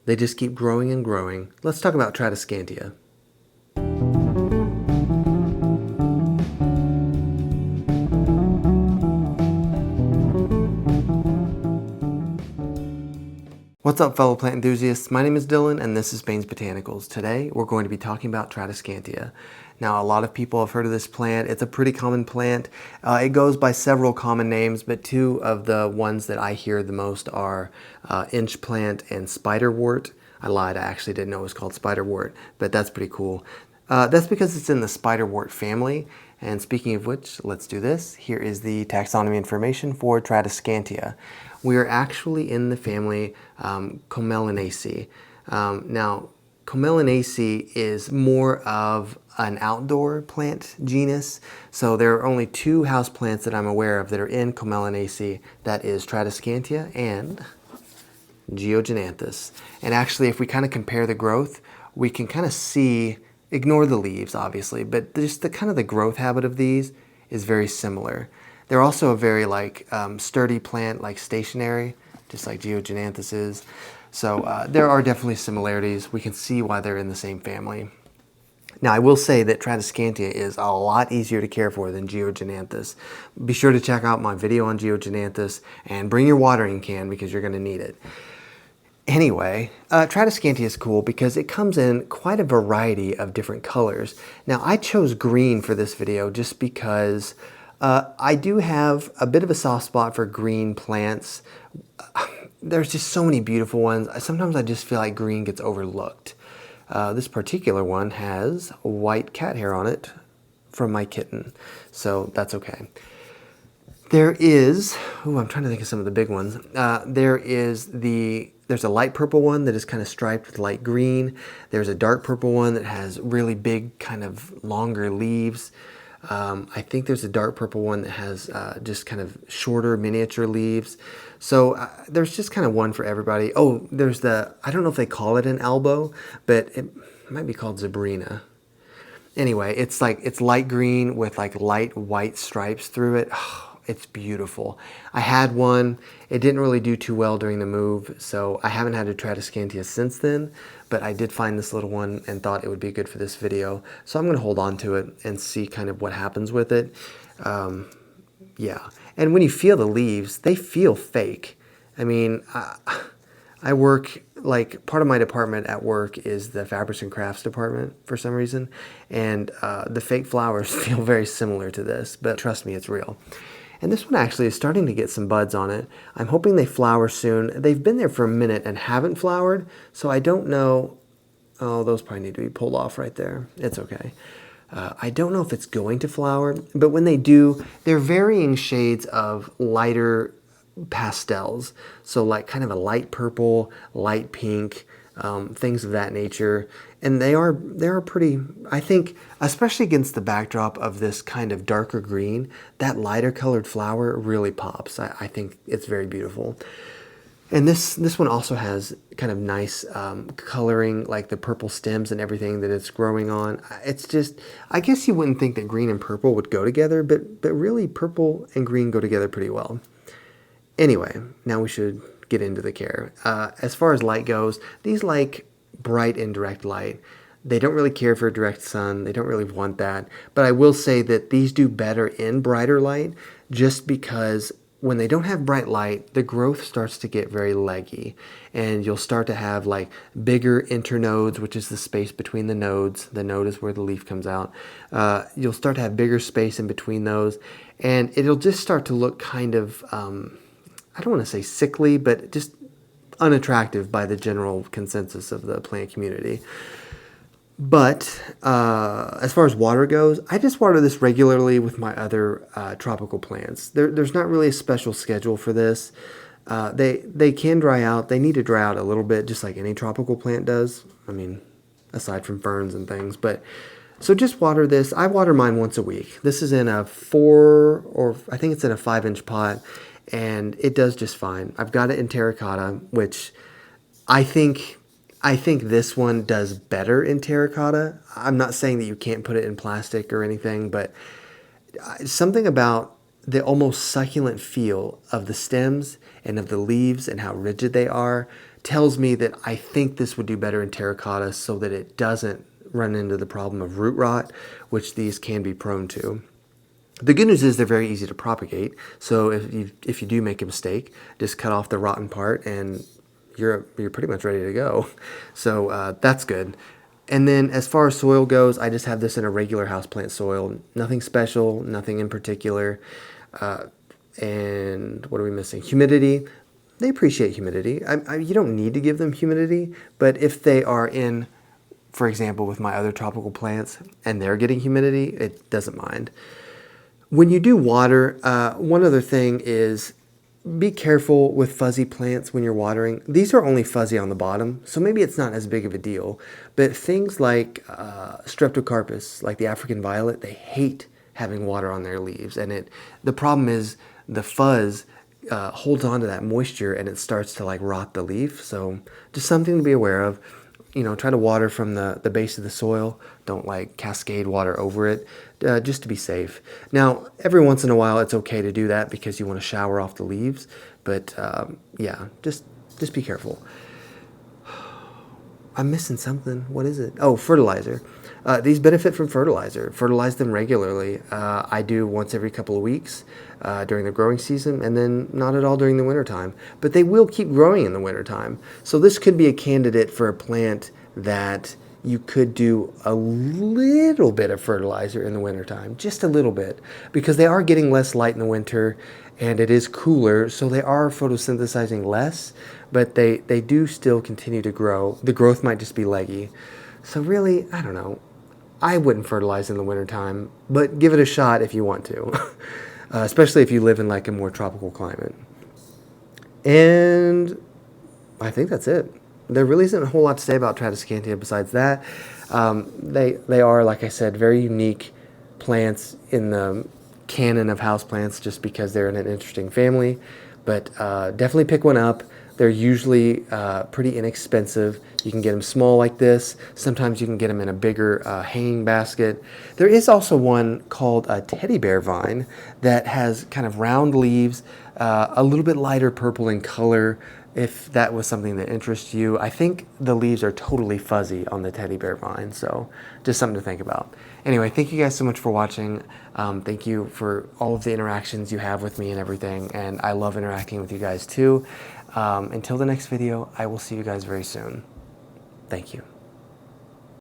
They just keep growing and growing. Let's talk about Tradescantia. What's up, fellow plant enthusiasts? My name is Dylan and this is Baines Botanicals. Today we're going to be talking about Tradescantia. Now, a lot of people have heard of this plant. It's a pretty common plant. It goes by several common names, but two of the ones that I hear the most are inch plant and spiderwort. I lied, I actually didn't know it was called spiderwort, but that's pretty cool. That's because it's in the spiderwort family. And speaking of which, let's do this. Here is the taxonomy information for Tradescantia. We are actually in the family Commelinaceae. Now, Commelinaceae is more of an outdoor plant genus. So there are only two houseplants that I'm aware of that are in Commelinaceae. That is Tradescantia and Georgianthus. And actually, if we kind of compare the growth, we can kind of see, ignore the leaves obviously, but just the kind of the growth habit of these is very similar. They're also a very sturdy plant, like stationary, just like Georgianthus is. So there are definitely similarities. We can see why they're in the same family. Now, I will say that Tradescantia is a lot easier to care for than Georgianthus. Be sure to check out my video on Georgianthus and bring your watering can because you're going to need it. Anyway, Tradescantia is cool because it comes in quite a variety of different colors. Now, I chose green for this video just because I do have a bit of a soft spot for green plants. There's just so many beautiful ones. Sometimes I just feel like green gets overlooked. This particular one has white cat hair on it from my kitten, so that's okay. There is, I'm trying to think of some of the big ones. There's a light purple one that is kind of striped with light green. There's a dark purple one that has really big, kind of longer leaves. I think there's a dark purple one that has just kind of shorter miniature leaves. So there's just kind of one for everybody. Oh, there's I don't know if they call it an elbow, but it might be called Zabrina. Anyway, it's light green with like light white stripes through it. Oh, it's beautiful. I had one. It didn't really do too well during the move, so I haven't had a Tradescantia since then, but I did find this little one and thought it would be good for this video. So I'm going to hold on to it and see kind of what happens with it. Yeah, and when you feel the leaves, they feel fake. I mean, I work, part of my department at work is the fabrics and crafts department for some reason, and the fake flowers feel very similar to this, but trust me, it's real. And this one actually is starting to get some buds on it. I'm hoping they flower soon. They've been there for a minute and haven't flowered, so I don't know. Oh, those probably need to be pulled off right there. It's okay. I don't know if it's going to flower, but when they do, they're varying shades of lighter pastels. So like kind of a light purple, light pink, things of that nature. And they are pretty, I think, especially against the backdrop of this kind of darker green, that lighter colored flower really pops. I think it's very beautiful. And this one also has kind of nice coloring, like the purple stems and everything that it's growing on. It's just, I guess you wouldn't think that green and purple would go together, but really purple and green go together pretty well. Anyway, now we should get into the care. As far as light goes, these like bright indirect light. They don't really care for direct sun. They don't really want that. But I will say that these do better in brighter light just because when they don't have bright light, the growth starts to get very leggy. And you'll start to have like bigger internodes, which is the space between the nodes. The node is where the leaf comes out. You'll start to have bigger space in between those. And it'll just start to look kind of, I don't want to say sickly, but just unattractive by the general consensus of the plant community. But as far as water goes, I just water this regularly with my other tropical plants. There's not really a special schedule for this. They can dry out. They need to dry out a little bit, just like any tropical plant does. I mean, aside from ferns and things. But so just water this. I water mine once a week. This is in a I think it's in a 5-inch pot, and it does just fine. I've got it in terracotta, which I think this one does better in terracotta. I'm not saying that you can't put it in plastic or anything, but something about the almost succulent feel of the stems and of the leaves and how rigid they are tells me that I think this would do better in terracotta so that it doesn't run into the problem of root rot, which these can be prone to. The good news is they're very easy to propagate. So if you do make a mistake, just cut off the rotten part and you're pretty much ready to go. So that's good. And then as far as soil goes, I just have this in a regular houseplant soil. Nothing special, nothing in particular. And what are we missing? Humidity. They appreciate humidity. You don't need to give them humidity, but if they are in, for example, with my other tropical plants and they're getting humidity, it doesn't mind. When you do water, one other thing is be careful with fuzzy plants when you're watering. These are only fuzzy on the bottom, so maybe it's not as big of a deal. But things like streptocarpus, like the African violet, they hate having water on their leaves. And the problem is the fuzz holds on to that moisture and it starts to like rot the leaf. So just something to be aware of. You know, try to water from the base of the soil. Don't like cascade water over it, just to be safe. Now, every once in a while, it's okay to do that because you want to shower off the leaves. But yeah, just be careful. I'm missing something. What is it? Oh, fertilizer. These benefit from fertilizer. Fertilize them regularly. I do once every couple of weeks during the growing season, and then not at all during the wintertime. But they will keep growing in the wintertime. So this could be a candidate for a plant that you could do a little bit of fertilizer in the wintertime, just a little bit, because they are getting less light in the winter and it is cooler, so they are photosynthesizing less, but they do still continue to grow. The growth might just be leggy. So really, I don't know. I wouldn't fertilize in the wintertime, but give it a shot if you want to, especially if you live in like a more tropical climate. And I think that's it. There really isn't a whole lot to say about Tradescantia besides that. They are, like I said, very unique plants in the canon of houseplants just because they're in an interesting family. But definitely pick one up. They're usually pretty inexpensive. You can get them small like this. Sometimes you can get them in a bigger hanging basket. There is also one called a teddy bear vine that has kind of round leaves, a little bit lighter purple in color, if that was something that interests you. I think the leaves are totally fuzzy on the teddy bear vine, so just something to think about. Anyway, thank you guys so much for watching. Thank you for all of the interactions you have with me and everything, and I love interacting with you guys too. Until the next video, I will see you guys very soon. Thank you.